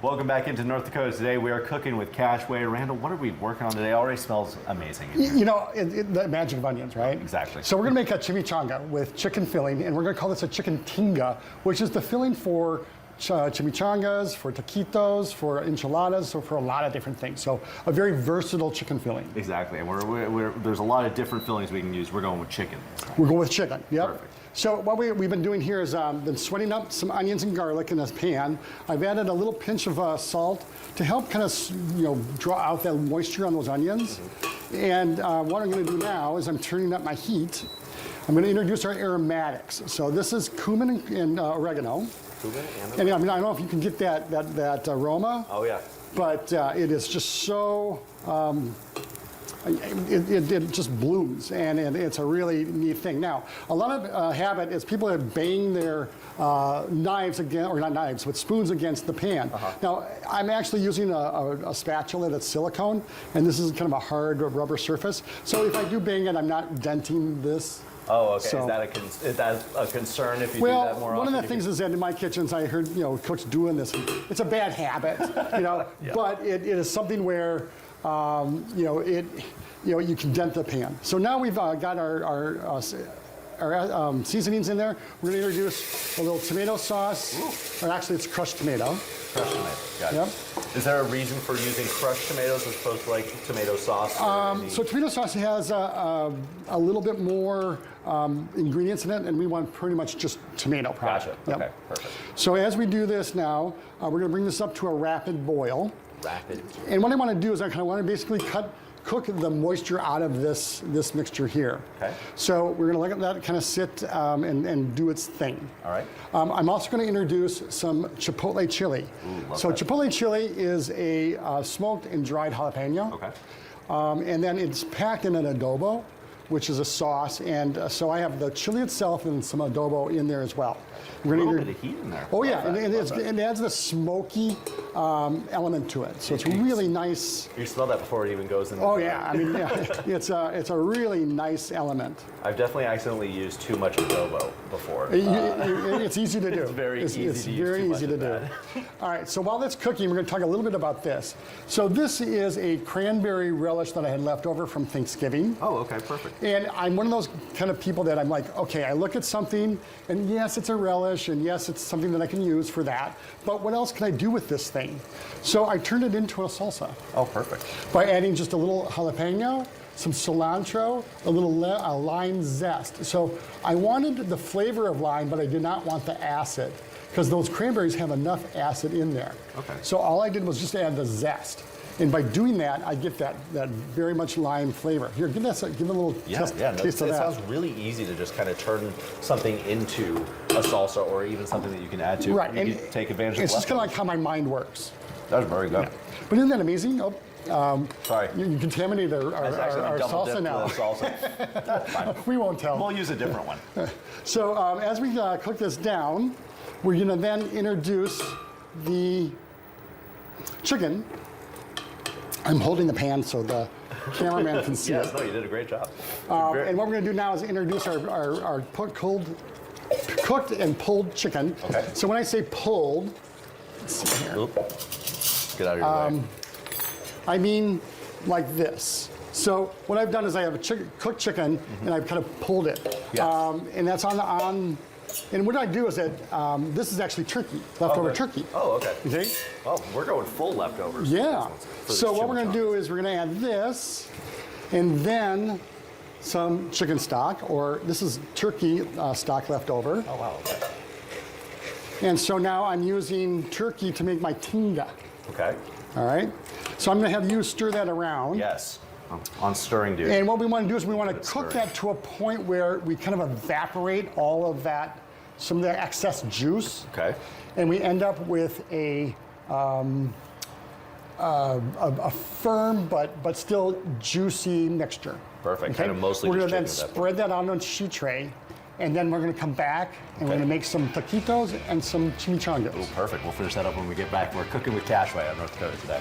Welcome back into North Dakota. Today we are cooking with Cashway. Randall, what are we working on today? Already smells amazing. You know, the magic of onions, right? Exactly. So we're gonna make a chimichanga with chicken filling, and we're gonna call this a chicken tinga, which is the filling for chimichangas, for taquitos, for enchiladas, so for a lot of different things. So a very versatile chicken filling. Exactly, and there's a lot of different fillings we can use. We're going with chicken. We're going with chicken, yep. Perfect. So what we've been doing here is been sweating up some onions and garlic in this pan. I've added a little pinch of salt to help kind of draw out that moisture on those onions. And what I'm going to do now is I'm turning up my heat. I'm going to introduce our aromatics. So this is cumin and oregano. Cumin and I mean, I don't know if you can get that aroma. Oh yeah. But it is just so. It just blooms, and it's a really neat thing. Now, a lot of habit is people that bang their knives against, or not knives, but spoons against the pan. Now, I'm actually using a spatula that's silicone, and this is kind of a hard rubber surface. So if I do bang it, I'm not denting this. Oh, okay. So, is that a concern if you do that more often? Well, one of the things is that in my kitchens, I heard cooks doing this. It's a bad habit, yeah. But it is something where you can dent the pan. So now we've got our seasonings in there. We're going to introduce a little tomato sauce, or actually it's crushed tomato. Crushed tomato, got it. Yep. Is there a reason for using crushed tomatoes as opposed to like tomato sauce? So tomato sauce has a little bit more ingredients in it, and we want pretty much just tomato product. Gotcha. Okay, perfect. So as we do this now, we're going to bring this up to a rapid boil. Rapid. And what I want to do is I kind of want to basically cook the moisture out of this mixture here. Okay. So we're going to let that kind of sit and do its thing. All right. I'm also going to introduce some chipotle chili. Ooh, so that. Chipotle chili is a smoked and dried jalapeno. Okay. And then it's packed in an adobo, which is a sauce. And so I have the chili itself and some adobo in there as well. We're going to a little bit of heat in there. Oh yeah, and it adds the smoky element to it. So it's really nice. You smell that before it even goes in. Oh yeah, I mean, yeah, it's a really nice element. I've definitely accidentally used too much adobo before. It's easy to do. It's very easy It's to use very too much easy to of do. that. All right, so while that's cooking, we're going to talk a little bit about this. So this is a cranberry relish that I had left over from Thanksgiving. Oh, okay, perfect. And I'm one of those kind of people that I'm like, okay, I look at something, and yes, it's a relish, and yes, it's something that I can use for that, but what else can I do with this thing? So I turned it into a salsa. Oh, perfect. By adding just a little jalapeno, some cilantro, a little lime zest. So I wanted the flavor of lime, but I did not want the acid, because those cranberries have enough acid in there. Okay. So all I did was just add the zest. And by doing that, I get that very much lime flavor. Here, give it a little taste of that. It sounds really easy to just kind of turn something into a salsa or even something that you can add to. Right, You and can take advantage of it's just kind of leftovers. like how my mind works. That's very good. Yeah. But isn't that amazing? Sorry. You contaminated our double salsa now. Salsa. That's fine. We won't tell. We'll use a different one. So as we cook this down, we're going to then introduce the chicken. I'm holding the pan so the cameraman can see it. No, you did a great job. And what we're going to do now is introduce our cooked and pulled chicken. Okay. So when I say pulled, let's see here. Oop. Get out of your way. I mean like this. So what I've done is I have a cooked chicken, and I've kind of pulled it. Yes. And that's on. And what I do is that this is actually turkey, leftover turkey. Oh, okay. Okay. Oh, we're going full leftovers. Yeah. So what we're going to do is we're going to add this, and then some chicken stock, or this is turkey stock left over. Oh, wow. Okay. And so now I'm using turkey to make my tinga. Okay. All right. So I'm going to have you stir that around. Yes. On stirring duty. And what we want to do is we want to cook that to a point where we kind of evaporate all of that, some of the excess juice. Okay. And we end up with a firm but still juicy mixture. Perfect. Okay? Kind of mostly We're just going to then chicken at that spread that on a sheet tray, and then we're going to come back and we're going to make some taquitos and some chimichangas. Oh, perfect. We'll finish that up when we get back. We're cooking with Cashway on North Dakota today.